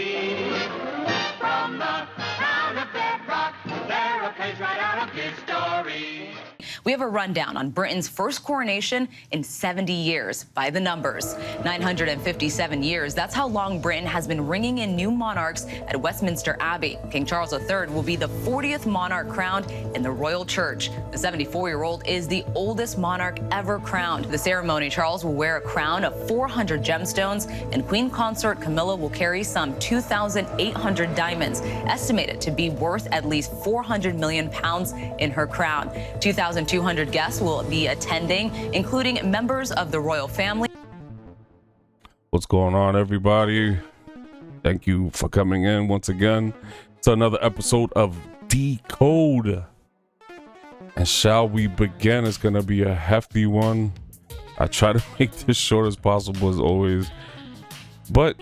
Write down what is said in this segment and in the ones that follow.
story. From the town of Bedrock, there a page right out of his story. We have a rundown on Britain's first coronation in 70 years by the numbers. 957 years, that's how long Britain has been ringing in new monarchs at Westminster Abbey. King Charles III will be the 40th monarch crowned in the Royal Church. The 74-year-old is the oldest monarch ever crowned. The ceremony, Charles will wear a crown of 400 gemstones, and Queen Consort Camilla will carry some 2,800 diamonds, estimated to be worth at least 400 million pounds in her crown. 2,200 guests will be attending, including members of the royal family. What's going on, everybody? Thank you for coming in once again to another episode of Decode. And shall we begin? It's going to be a hefty one. I try to make this short as possible, as always, but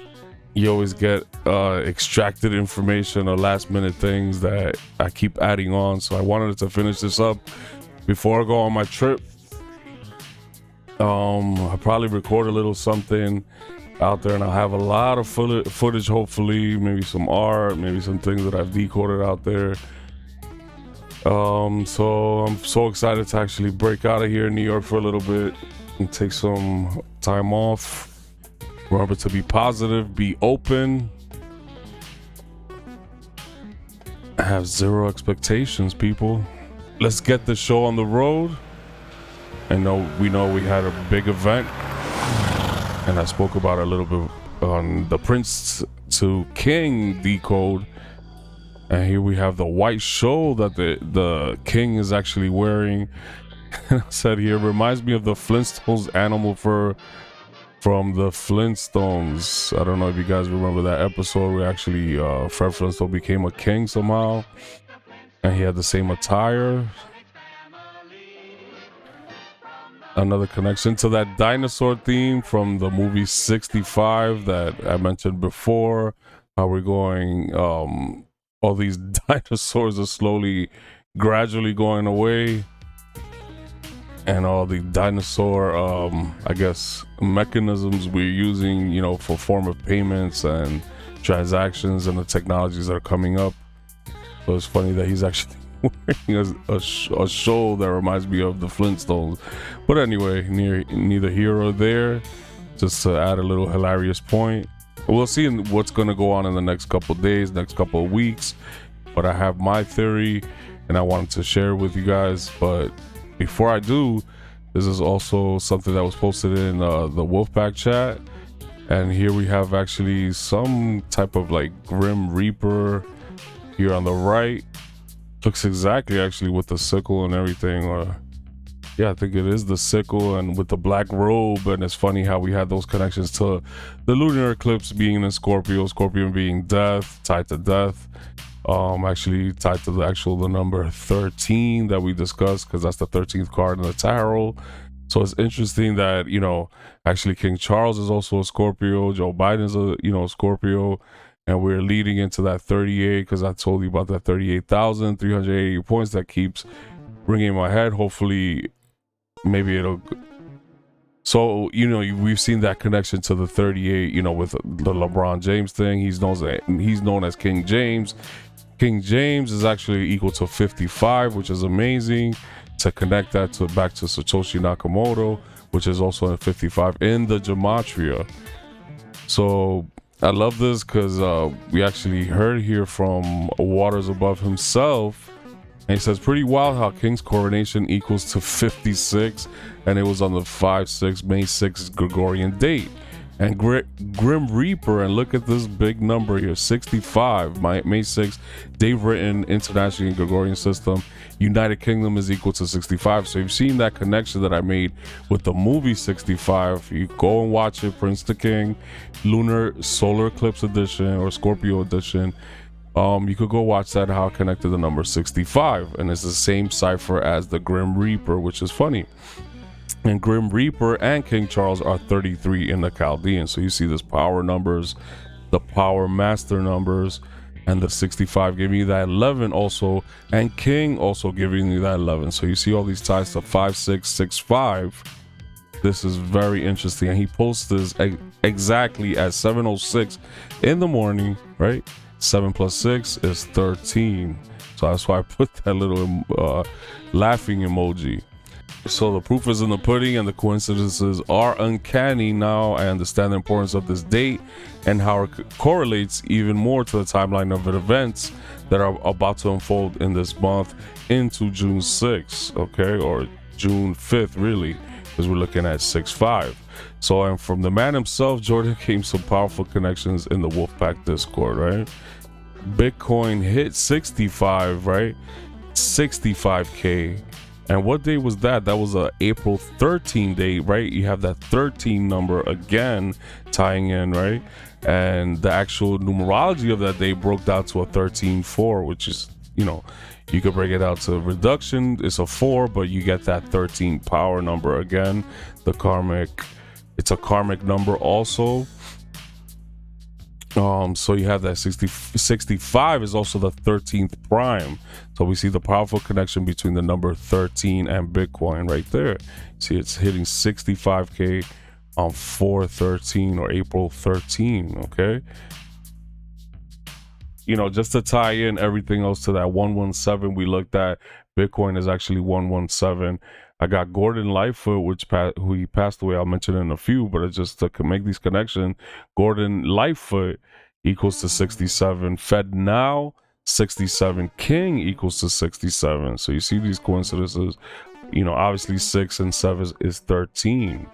you always get extracted information or last minute things that I keep adding on. So I wanted to finish this up before I go on my trip. I'll probably record a little something out there, and I'll have a lot of footage, hopefully, maybe some art, maybe some things that I've decoded out there. So I'm so excited to actually break out of here in New York for a little bit and take some time off. Remember to be positive, be open, have zero expectations, people. Let's get the show on the road. And we know we had a big event, and I spoke about it a little bit on the Prince to King Decode. And here we have the white shoal that the king is actually wearing. And I said here, reminds me of the Flintstones animal fur from the Flintstones. I don't know if you guys remember that episode where actually Fred Flintstone became a king somehow, and he had the same attire. Another connection to that dinosaur theme from the movie 65 that I mentioned before, how we're going, all these dinosaurs are gradually going away, and all the dinosaur I guess mechanisms we're using, for form of payments and transactions, and the technologies that are coming up. So it's funny that he's actually wearing a show that reminds me of the Flintstones. But anyway, neither here or there, just to add a little hilarious point. We'll see what's going to go on in the next couple of days, next couple of weeks, but I have my theory and I wanted to share with you guys. But before I do, this is also something that was posted in the Wolfpack chat, and here we have actually some type of like Grim Reaper here on the right. Looks exactly actually with the sickle and everything, or yeah, I think it is the sickle, and with the black robe. And it's funny how we had those connections to the lunar eclipse being in Scorpio, Scorpion being death, tied to death, actually tied to the number 13 that we discussed, because that's the 13th card in the tarot. So it's interesting that, actually King Charles is also a Scorpio, Joe Biden's a Scorpio, and we're leading into that 38, because I told you about that 38,380 points that keeps ringing in my head. Hopefully maybe it'll, so we've seen that connection to the 38, with the LeBron James thing. He's known as King James. King James is actually equal to 55, which is amazing to connect that back to Satoshi Nakamoto, which is also in 55 in the Gematria. So I love this because we actually heard here from Waters Above himself, and he says, pretty wild how King's coronation equals to 56, and it was on the 5/6 May 6th Gregorian date. And Grim Reaper, and look at this big number here, 65, May 6th, they've written internationally in Gregorian system, United Kingdom is equal to 65. So you've seen that connection that I made with the movie 65. You go and watch it, Prince to King, Lunar Solar Eclipse Edition or Scorpio Edition. You could go watch that, how it connected the number 65. And it's the same cipher as the Grim Reaper, which is funny. And Grim Reaper and King Charles are 33 in the Chaldean. So you see this power numbers, the power master numbers, and the 65 giving you that 11 also, and King also giving you that 11. So you see all these ties to 5, 6, 6, 5. This is very interesting. And he posts this exactly at 7:06 in the morning, right? 7 plus 6 is 13. So that's why I put that little laughing emoji. So the proof is in the pudding, and the coincidences are uncanny. Now I understand the importance of this date and how it correlates even more to the timeline of events that are about to unfold in this month into June 6th, okay, or June 5th, really, because we're looking at 6-5. So, and from the man himself, Jordan, came some powerful connections in the Wolfpack Discord, right? Bitcoin hit 65, right? 65K. And what day was that? That was a April 13 date, right? You have that 13 number again tying in, right? And the actual numerology of that day broke down to a 13-4, which is, you know, you could break it out to reduction. It's a 4, but you get that 13 power number again. The karmic, it's a karmic number also. So you have that 65 is also the 13th prime. So we see the powerful connection between the number 13 and Bitcoin right there. See, it's hitting 65K on 4/13 or April 13. Okay. You know, just to tie in everything else to that 117 we looked at, Bitcoin is actually 117. I got Gordon Lightfoot, who he passed away. I'll mention in a few, but it's just to make these connections. Gordon Lightfoot equals to 67. Fed Now 67. King equals to 67. So you see these coincidences. You know, obviously 6 and 7 is 13.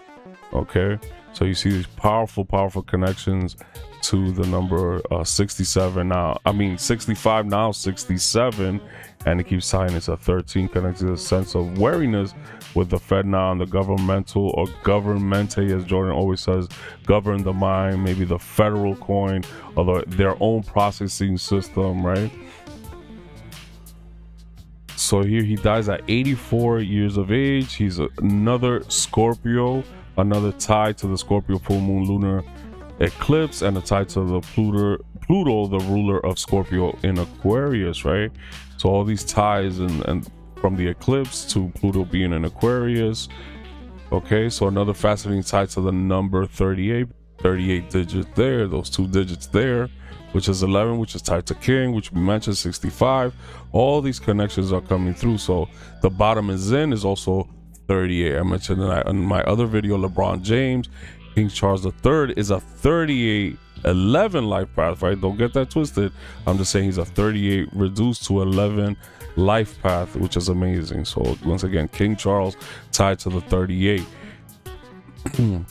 Okay, so you see these powerful connections to the number 67 now. I mean 65 now, 67, and it keeps tying into 13, connected to a sense of wariness with the Fed now and the governmental or governmente, as Jordan always says, govern the mind, maybe the federal coin or their own processing system, right? So here he dies at 84 years of age. He's another Scorpio, another tie to the Scorpio full moon lunar eclipse, and a tie to the Pluto, the ruler of Scorpio in Aquarius, right? So all these ties and from the eclipse to Pluto being in Aquarius. Okay, so another fascinating tie to the number 38 digits there, those 2 digits there, which is 11, which is tied to King, which we mentioned, 65. All these connections are coming through. So the bottom is in is also 38. I mentioned that in my other video, LeBron James, King Charles III is a 38-11 life path, right? Don't get that twisted. I'm just saying he's a 38 reduced to 11 life path, which is amazing. So once again, King Charles tied to the 38. And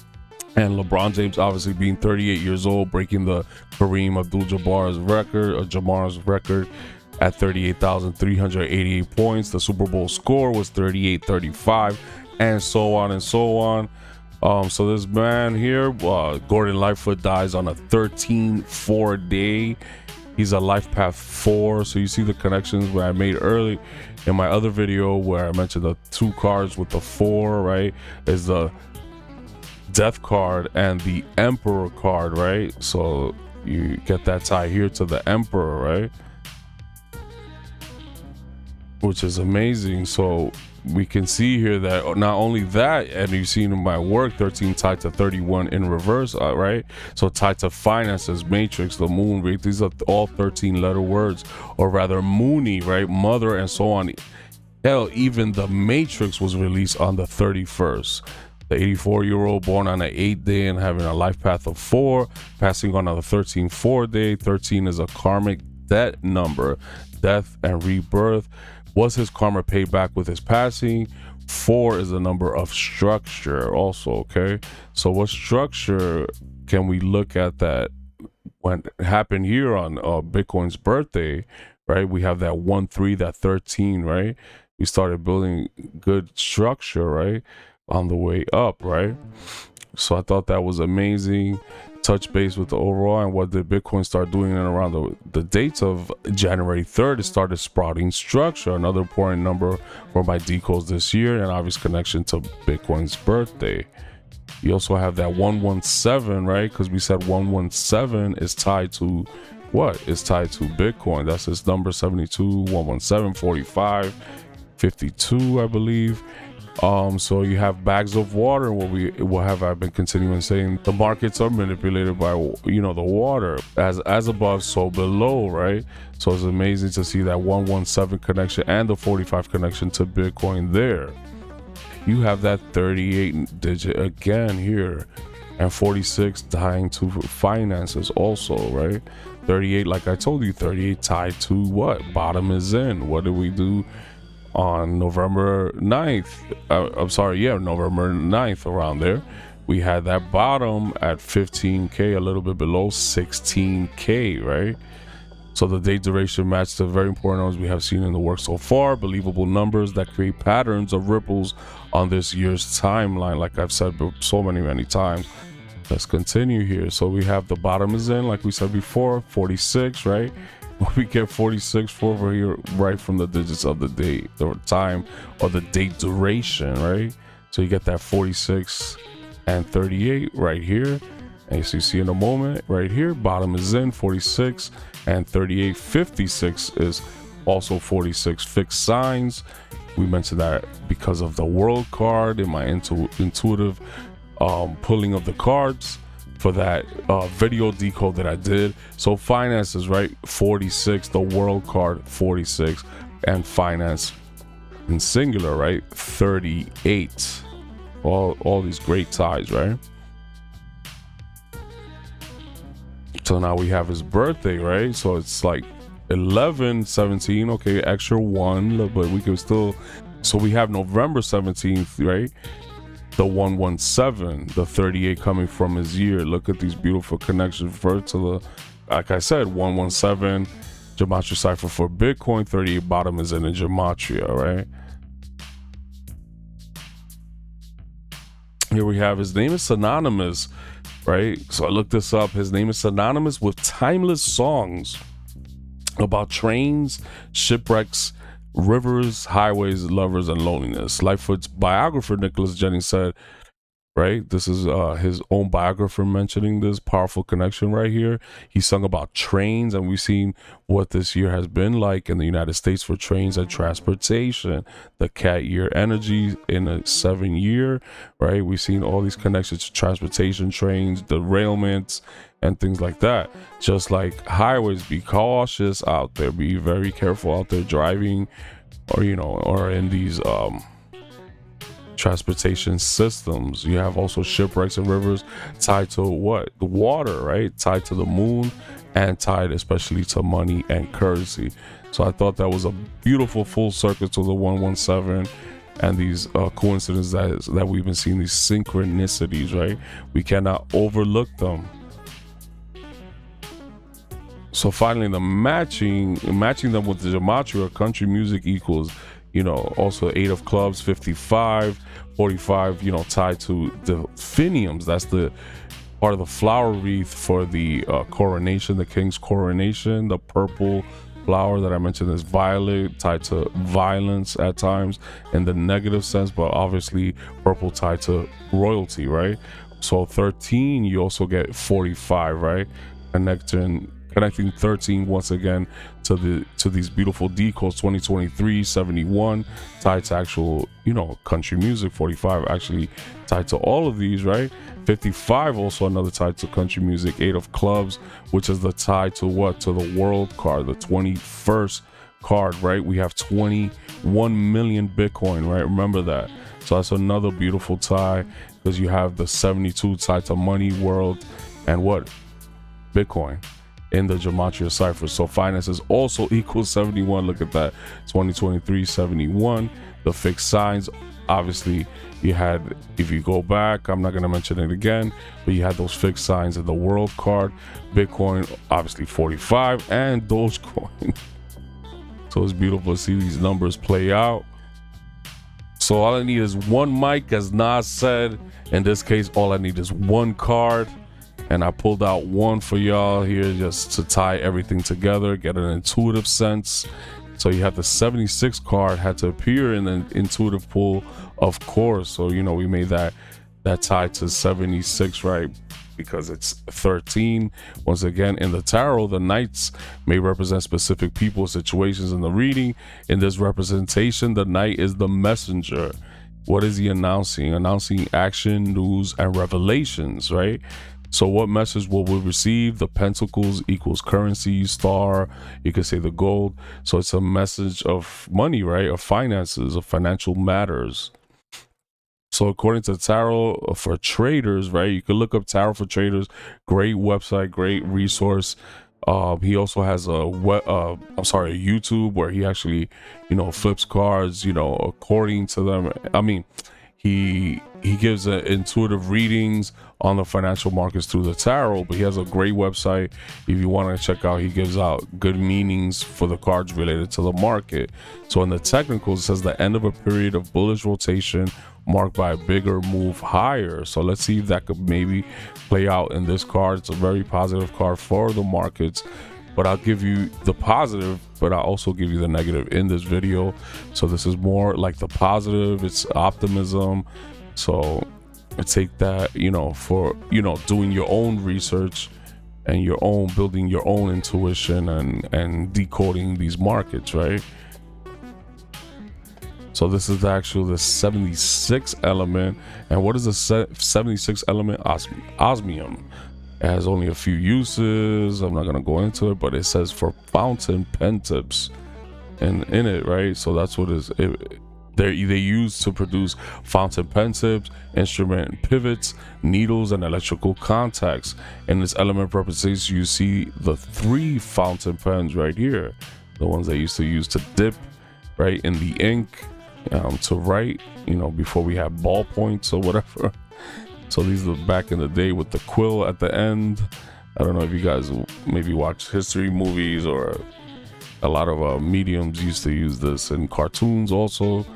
LeBron James obviously being 38 years old, breaking the Kareem Abdul-Jabbar's record at 38,388 points. The Super Bowl score was 38-35, and so on and so on. So this man here, Gordon Lightfoot, dies on a 13-4 day. He's a life path 4. So you see the connections where I made early in my other video where I mentioned the 2 cards with the 4, right? Is the Death card and the Emperor card, right? So you get that tie here to the Emperor, right? Which is amazing. So we can see here that not only that, and you've seen in my work, 13 tied to 31 in reverse, right? So tied to finances, matrix, the moon, right? These are all 13 letter words, or rather Mooney, right? Mother, and so on. Hell, even the matrix was released on the 31st. The 84-year-old born on the 8th day and having a life path of 4, passing on the 13-4 day. 13 is a karmic debt number, death and rebirth. Was his karma paid back with his passing? 4 is a number of structure also, okay? So what structure can we look at that when happened here on Bitcoin's birthday, right? We have that 1-3, that 13, right? We started building good structure, right? On the way up, right? So I thought that was amazing. Touch base with the overall and what did Bitcoin start doing in around the dates of January 3rd. It started sprouting structure, another important number for my decodes this year, and obvious connection to Bitcoin's birthday. You also have that 117, right? Because we said 117 is tied to what? It's tied to Bitcoin. That's its number, 72, 117, 45, 52, I believe. So you have bags of water. What have I been continuing saying? The markets are manipulated by the water, as above, so below, right? So it's amazing to see that 117 connection and the 45 connection to Bitcoin there. You have that 38 digit again here, and 46 tying to finances also, right? 38, like I told you, 38 tied to what? Bottom is in. What did we do on November 9th? November 9th, around there. We had that bottom at 15K, a little bit below 16K, right? So the date duration matched the very important numbers we have seen in the work so far, believable numbers that create patterns of ripples on this year's timeline, like I've said so many times. Let's continue here. So we have the bottom is in, like we said before, 46, right? We get 46 over here right from the digits of the date, the time, or the date duration, right? So you get that 46 and 38 right here. And so you see in a moment right here, bottom is in 46 and 38. 56 is also 46 fixed signs. We mentioned that because of the world card in my intuitive pulling of the cards for that video decode that I did. So finances, right? 46, the world card 46, and finance in singular, right? 38. All these great ties, right? So now we have his birthday, right? So it's like 11, 17, okay, extra one, but we can still. So we have November 17th, right? The 117, the 38 coming from his year. Look at these beautiful connections. First to the, like I said, 117, Gematria cipher for Bitcoin. 38 bottom is in a Gematria, right? Here we have his name is synonymous, right? So I looked this up. His name is synonymous with timeless songs about trains, shipwrecks, rivers, highways, lovers, and loneliness. Lightfoot's biographer Nicholas Jennings said, right, this is his own biographer mentioning this powerful connection right here. He sung about trains, and we've seen what this year has been like in the United States for trains and transportation. The cat year energy in a 7 year, right? We've seen all these connections to transportation, trains, derailments, and things like that. Just like highways, be cautious out there, be very careful out there driving, or in these transportation systems. You have also shipwrecks and rivers tied to what? The water, right? Tied to the moon, and tied especially to money and currency. So I thought that was a beautiful full circle to the 117 and these coincidences that we've been seeing, these synchronicities, right? We cannot overlook them. So finally, the matching them with the Gematria, country music equals, also 8 of clubs, 55, 45, tied to the finiums. That's the part of the flower wreath for the coronation, the king's coronation. The purple flower that I mentioned is violet, tied to violence at times in the negative sense, but obviously purple tied to royalty, right? So 13, you also get 45, right? Connecting 13 once again to these beautiful decodes. 2023 71 tied to actual country music. 45 actually tied to all of these, right? 55 also another tied to country music. 8 of clubs, which is the tie to what? To the world card, the 21st card, right? We have 21 million Bitcoin, right? Remember that. So that's another beautiful tie, because you have the 72 tied to money, world, and what? Bitcoin in the Gematria cipher. So finances also equals 71. Look at that. 2023 71. The fixed signs, obviously you had, if you go back, I'm not going to mention it again, but you had those fixed signs in the world card. Bitcoin obviously 45, and Dogecoin. So it's beautiful to see these numbers play out. So all I need is one mic, as Nas said. In this case, all I need is one card. And I pulled out one for y'all here just to tie everything together, get an intuitive sense. So you have the 76 card had to appear in an intuitive pull, of course. So, we made that tie to 76, right? Because it's 13. Once again, in the tarot, the knights may represent specific people, situations in the reading. In this representation, the knight is the messenger. What is he announcing? Announcing action, news, and revelations, right? So what message will we receive? The pentacles equals currency, star, you can say the gold. So it's a message of money, right? Of finances, of financial matters. So according to Tarot for Traders, right? You can look up Tarot for Traders. Great website, great resource. He also has a YouTube where he actually, flips cards, according to them. I mean, he gives intuitive readings on the financial markets through the tarot, but he has a great website. If you want to check out, he gives out good meanings for the cards related to the market. So in the technicals, it says the end of a period of bullish rotation marked by a bigger move higher. So let's see if that could maybe play out in this card. It's a very positive card for the markets, but I'll give you the positive, but I'll also give you the negative in this video. So this is more like the positive, it's optimism. So take that, for, doing your own research and building your own intuition and decoding these markets, right? So this is the 76 element. And what is the 76 element? Osmium. It has only a few uses. I'm not going to go into it, but it says for fountain pen tips in it, right? So that's what they use to produce fountain pen tips, instrument pivots, needles, and electrical contacts. In this element representation, you see the 3 fountain pens right here, the ones they used to use to dip, right, in the ink, to write, before we have ballpoints or whatever. So these are back in the day with the quill at the end. I don't know if you guys maybe watch history movies, or a lot of mediums used to use this in cartoons also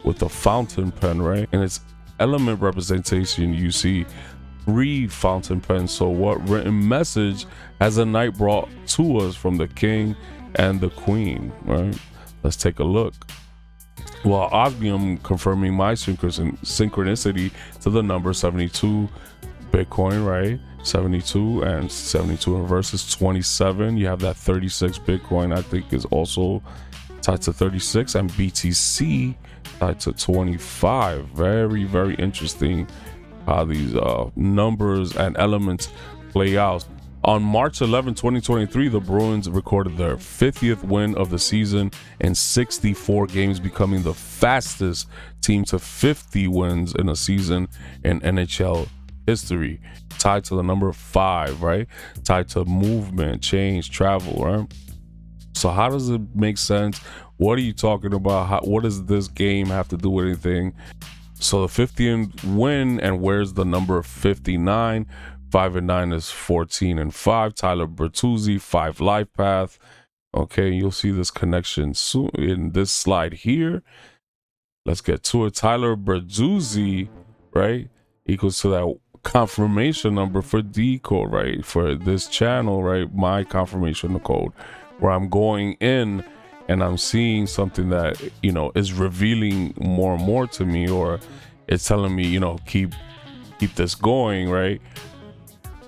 with the fountain pen, right? And its element representation, you see 3 fountain pens. So what written message has the knight brought to us from the king and the queen, right? Let's take a look. Well, osmium confirming my synchronicity to the number 72 Bitcoin, right? 72, and 72 in reverse is 27. You have that 36 Bitcoin, I think, is also tied to 36, and BTC tied to 25. Very, very interesting how these numbers and elements play out. On March 11, 2023, the Bruins recorded their 50th win of the season in 64 games, becoming the fastest team to 50 wins in a season in NHL history. Tied to the number 5, right? Tied to movement, change, travel, right? So how does it make sense? What are you talking about? What does this game have to do with anything? So the 50th win, and where's the number 59? 5 and 9 is 14 and 5. Tyler Bertuzzi, 5 life path. Okay, you'll see this connection soon in this slide here. Let's get to it. Tyler Bertuzzi, right, equals to that confirmation number for decode, right, for this channel, right, my confirmation code, where I'm going in and I'm seeing something that, is revealing more and more to me, or it's telling me, keep this going, right?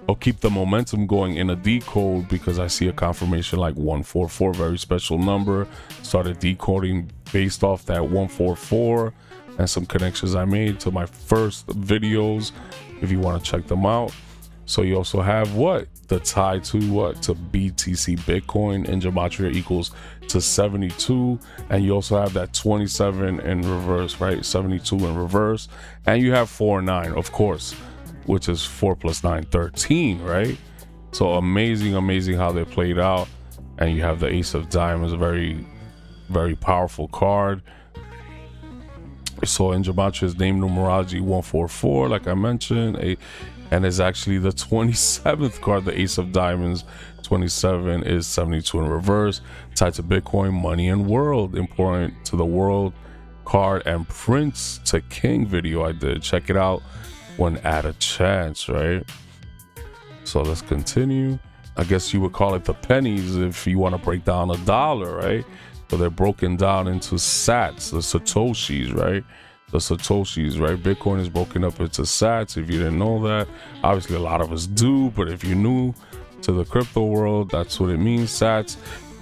Or keep the momentum going in a decode, because I see a confirmation like 144, very special number. Started decoding based off that 144 and some connections I made to my first videos, if you want to check them out. So you also have the tie to BTC Bitcoin in Gematria equals to 72, and you also have that 27 in reverse, right? 72 in reverse, and you have 4 and 9, of course, which is 4 plus 9, 13, right? So amazing how they played out. And you have the Ace of Diamonds, a very, very powerful card. So in Gematria's name numerology 144, like I mentioned, and is actually the 27th card, the Ace of Diamonds. 27 is 72 in reverse, tied to Bitcoin, money, and world. Important to the world card and Prince to King video I did. Check it out when at a chance, right? So let's continue. I guess you would call it the pennies if you want to break down a dollar, right? So they're broken down into sats, the satoshis, right? The satoshis, right? Bitcoin is broken up into sats. If you didn't know that, obviously a lot of us do, but if you're new to the crypto world, that's what it means, sats.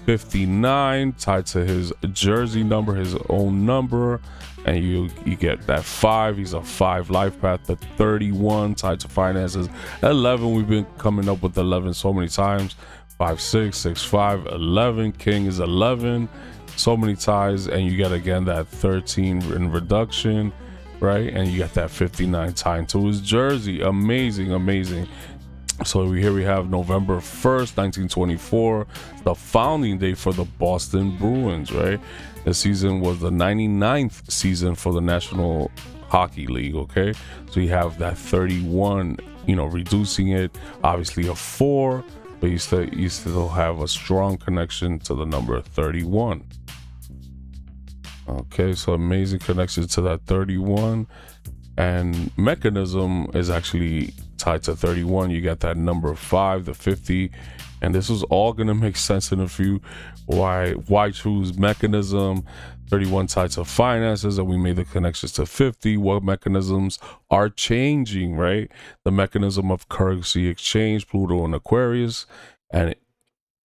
59 tied to his jersey number, his own number, and you get that 5. He's a 5 life path. The 31 tied to finances. 11, we've been coming up with 11 so many times. 5 6 6 5 11. King is 11. So many ties, and you get again that 13 in reduction, right? And you got that 59 tied to his jersey. Amazing. So here we have November 1st, 1924, the founding day for the Boston Bruins, right? The season was the 99th season for the National Hockey League, okay? So you have that 31, reducing it, obviously a 4, but you still have a strong connection to the number 31. Okay, so amazing connection to that 31. And mechanism is actually tied to 31. You got that number 5, the 50, and this is all gonna make sense in a few. Why choose mechanism? 31 tied to finances, and we made the connections to 50. What mechanisms are changing, right? The mechanism of currency exchange, Pluto and Aquarius, and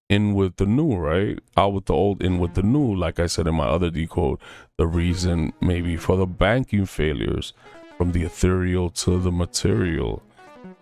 in with the new, right? Out with the old, in with the new. Like I said in my other decode, the reason maybe for the banking failures, from the ethereal to the material.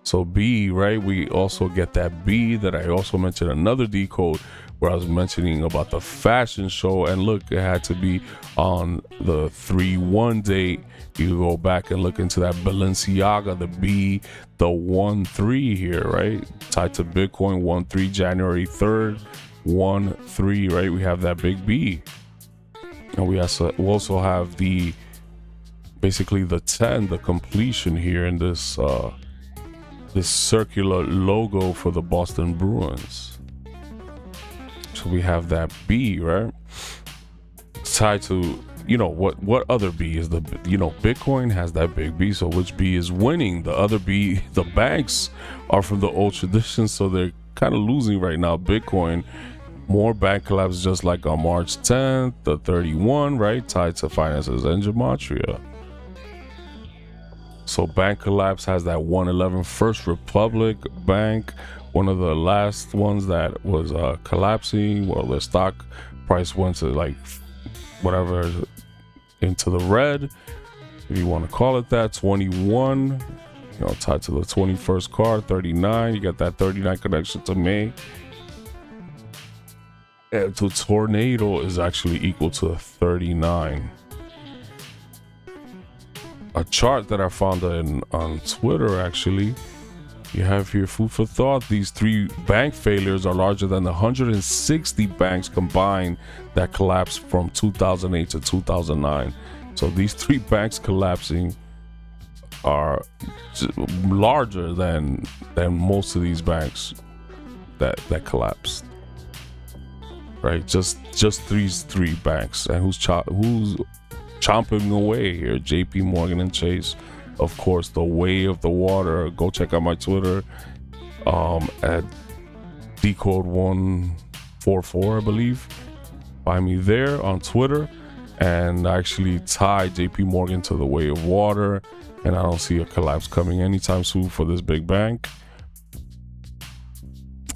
So B, right? We also get that B that I also mentioned another decode where I was mentioning about the fashion show. And look, it had to be on the 3/1 date. You go back and look into that Balenciaga, the B, the 1/3 here, right? Tied to Bitcoin, 1/3, January 3rd, 1/3, right? We have that big B. And we also have the basically the 10, the completion here in this this circular logo for the Boston Bruins. So we have that B, right? It's tied to, what other B is the, Bitcoin has that big B. So which B is winning? The other B, the banks are from the old tradition, so they're kind of losing right now. Bitcoin, more bank collapse just like on March 10th, the 31, right? Tied to finances and Gematria. So bank collapse has that 111 First Republic Bank, one of the last ones that was collapsing. Well, the stock price went to like whatever into the red, if you want to call it that. 21, tied to the 21st card. 39, you got that 39 connection to May. And to tornado is actually equal to 39. A chart that I found on Twitter, actually, you have here food for thought. These 3 bank failures are larger than the 160 banks combined that collapsed from 2008 to 2009. So these 3 banks collapsing are larger than most of these banks that collapsed, right? Just these 3 banks. And who's chomping away here? JP Morgan and Chase, of course. The way of the water. Go check out my Twitter at decode 144, I believe. Find me there on Twitter, and I actually tie JP Morgan to the way of water, and I don't see a collapse coming anytime soon for this big bank.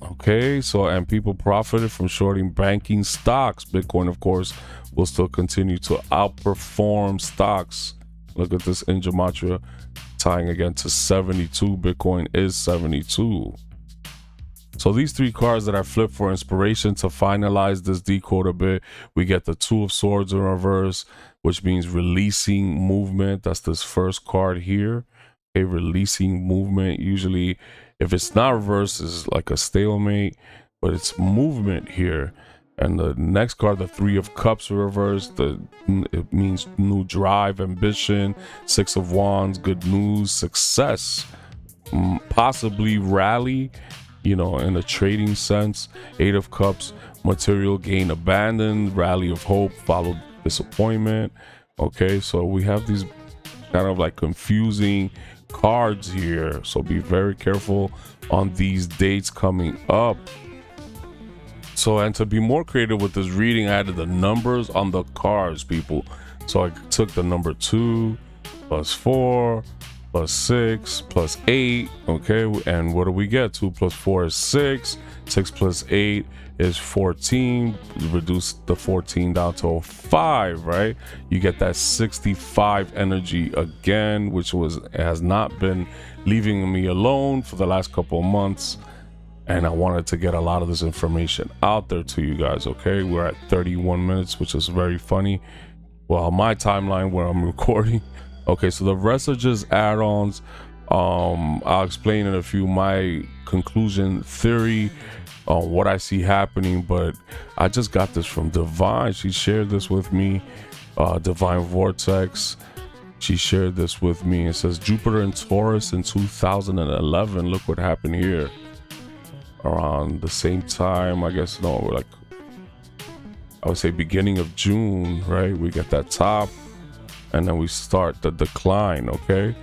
Okay, so, and people profited from shorting banking stocks. Bitcoin, of course, will still continue to outperform stocks. Look at this in Gematria, tying again to 72. Bitcoin is 72. So these 3 cards that I flipped for inspiration to finalize this decode a bit, we get the 2 of Swords in reverse, which means releasing movement. That's this first card here. Okay, releasing movement. Usually, if it's not reverse, is like a stalemate, but it's movement here. And the next card, the 3 of Cups reversed, it means new drive, ambition. 6 of Wands, good news, success, possibly rally, in a trading sense. 8 of Cups, material gain, abandoned, rally of hope, followed disappointment. Okay, so we have these kind of like confusing cards here, so be very careful on these dates coming up. So, and to be more creative with this reading, I added the numbers on the cards, people. So I took the number 2 plus 4 plus 6 plus 8. Okay, and what do we get? 2 plus 4 is 6. 6 plus 8 is 14. Reduce the 14 down to a 5, right? You get that 65 energy again, which has not been leaving me alone for the last couple of months. And I wanted to get a lot of this information out there to you guys. Okay, we're at 31 minutes, which is very funny. Well, my timeline where I'm recording. Okay, so the rest are just add-ons. I'll explain in a few my conclusion theory on what I see happening, but I just got this from Divine. She shared this with me. Divine Vortex. She shared this with me. It says Jupiter in Taurus in 2011. Look what happened here. Around the same time, I guess, no, like I would say beginning of June, right? We get that top and then we start the decline. Okay,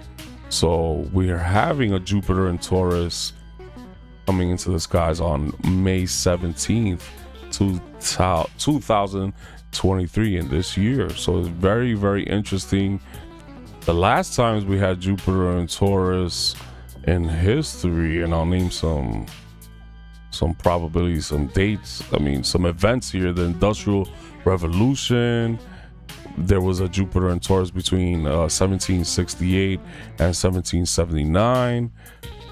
so we are having a Jupiter in Taurus coming into the skies on May 17th 2023 in this year. So it's very, very interesting. The last times we had Jupiter in Taurus in history, and I'll name some probabilities, some dates, I mean some events here. The Industrial Revolution, there was a Jupiter in Taurus between 1768 and 1779.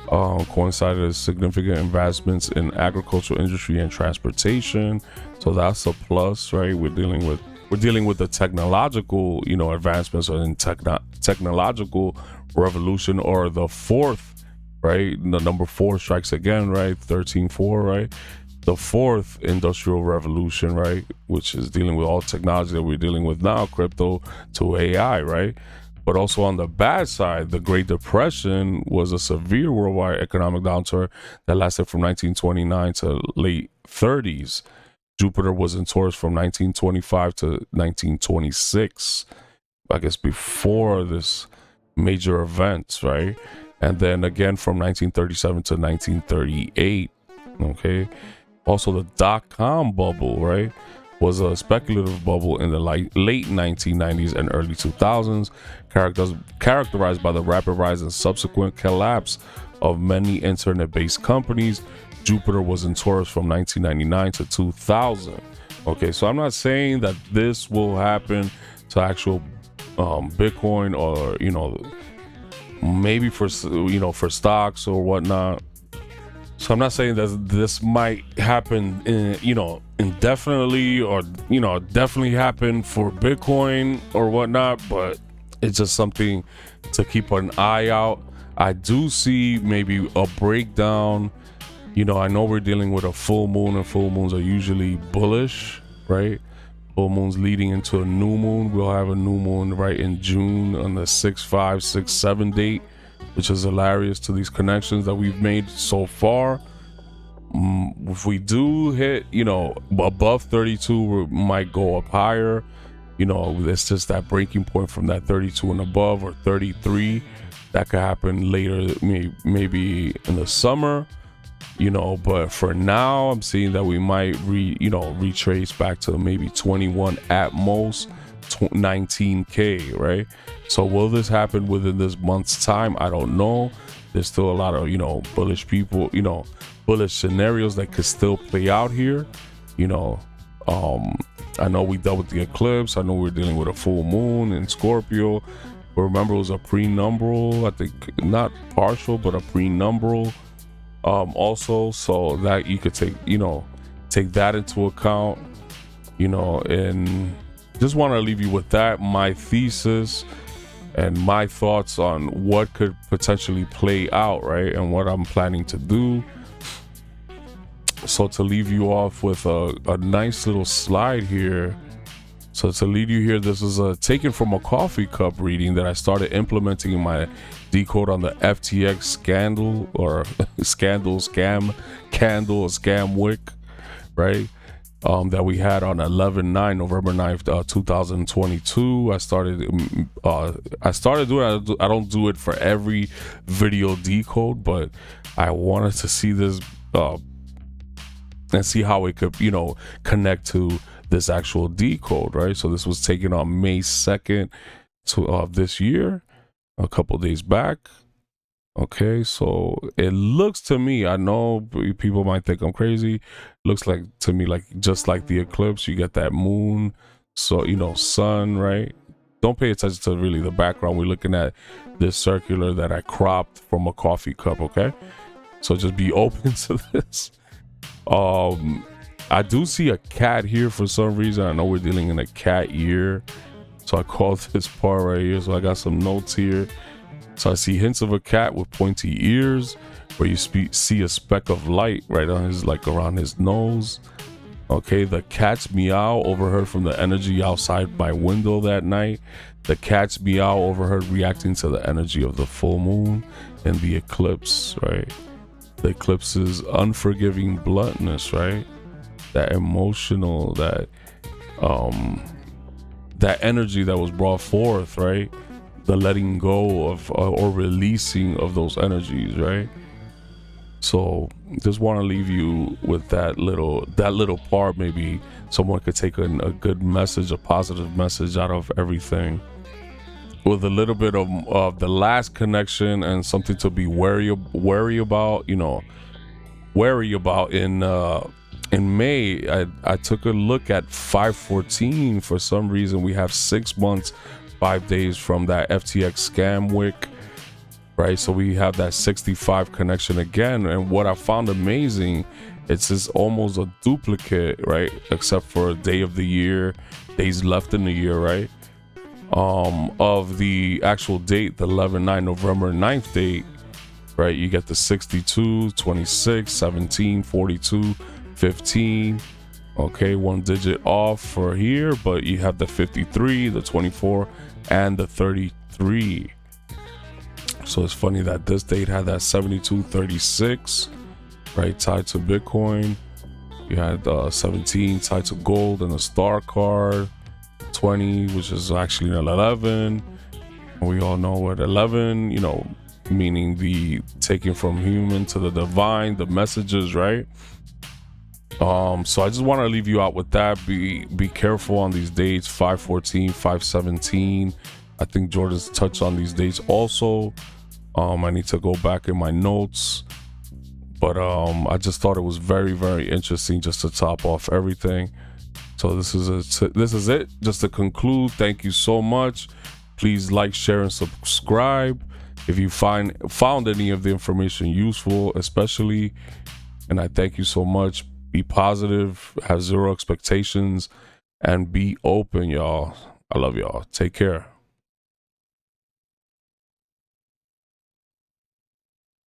Coincided with significant investments in agricultural industry and transportation, so that's a plus, right? We're dealing with the technological, advancements in technological revolution, or the fourth, right? The number 4 strikes again, right? 13-4, right? The fourth industrial revolution, right? Which is dealing with all technology that we're dealing with now, crypto to AI, right? But also on the bad side, the Great Depression was a severe worldwide economic downturn that lasted from 1929 to late 30s. Jupiter was in Taurus from 1925 to 1926, I guess before this major events, right? And then again from 1937 to 1938, okay? Also the dot-com bubble, right, was a speculative bubble in the late 1990s and early 2000s, characterized by the rapid rise and subsequent collapse of many internet-based companies. Jupiter was in Taurus from 1999 to 2000. Okay, so I'm not saying that this will happen to actual Bitcoin, or maybe for stocks or whatnot. So I'm not saying that this might happen indefinitely, or definitely happen for Bitcoin or whatnot, but it's just something to keep an eye out. I do see maybe a breakdown. I know we're dealing with a full moon, and full moons are usually bullish, right? Full moon's leading into a new moon. We'll have a new moon right in June on the 6/5, 6/7 date, which is hilarious to these connections that we've made so far. If we do hit, above 32, we might go up higher. It's just that breaking point from that 32 and above, or 33. That could happen later, maybe in the summer. But for now, I'm seeing that we might retrace back to maybe 21 at most, 19K, right? So will this happen within this month's time? I don't know. There's still a lot of bullish people, bullish scenarios that could still play out here. I know we dealt with the eclipse. I know we're dealing with a full moon in Scorpio, but remember, it was a prenumbral, I think, not partial, but a prenumbral also, so that you could take that into account, and just want to leave you with that, my thesis and my thoughts on what could potentially play out, right, and what I'm planning to do. So to leave you off with a nice little slide here. So to lead you here, this is taken from a coffee cup reading that I started implementing in my decode on the FTX scandal, or scam wick, right? That we had on November 9th, 2022. I started doing it. I don't do it for every video decode, but I wanted to see this and see how it could, connect to this actual decode, right? So this was taken on May 2nd of this year. a couple days back. Okay, so it looks to me, I know people might think I'm crazy, looks like to me like just like the eclipse, you get that moon, so you know, sun, right? Don't pay attention to really the background. We're looking at this circular that I cropped from a coffee cup. Okay, so just be open to this. I do see a cat here for some reason. I know we're dealing in a cat year, so I called this part right here. So I got some notes here. So I see hints of a cat with pointy ears, where you see a speck of light right on his, like around his nose. Okay, the cat's meow overheard from the energy outside my window that night. The cat's meow overheard reacting to the energy of the full moon and the eclipse, right? The eclipse's unforgiving bluntness, right? That emotional, that energy that was brought forth, right? The letting go of or releasing of those energies, right? So just want to leave you with that little part. Maybe someone could take a good message, a positive message out of everything, with a little bit of the last connection and something to be wary about. You know, wary about in May. I took a look at 514. For some reason, we have 6 months, 5 days from that FTX scam wick, right? So we have that 65 connection again. And what I found amazing, it's just almost a duplicate, right? Except for a day of the year, days left in the year, right? Of the actual date, the 11/9 November 9th date, right? You get the 62, 26, 17, 42, 15. Okay, 1 digit off for here, but you have the 53, the 24, and the 33. So it's funny that this date had that 7236, right, tied to Bitcoin. You had 17 tied to gold and the star card. 20, which is actually an 11. And we all know what 11, you know, meaning the taking from human to the divine, the messages, right? So I just want to leave you out with that. Be careful on these dates, 514, 517. I think Jordan's touched on these dates also. I need to go back in my notes, but I just thought it was very, very interesting just to top off everything. So this is it. Just to conclude, thank you so much. Please like, share, and subscribe if you found any of the information useful, especially. And I thank you so much. Be positive, have zero expectations, and be open, y'all. I love y'all. Take care.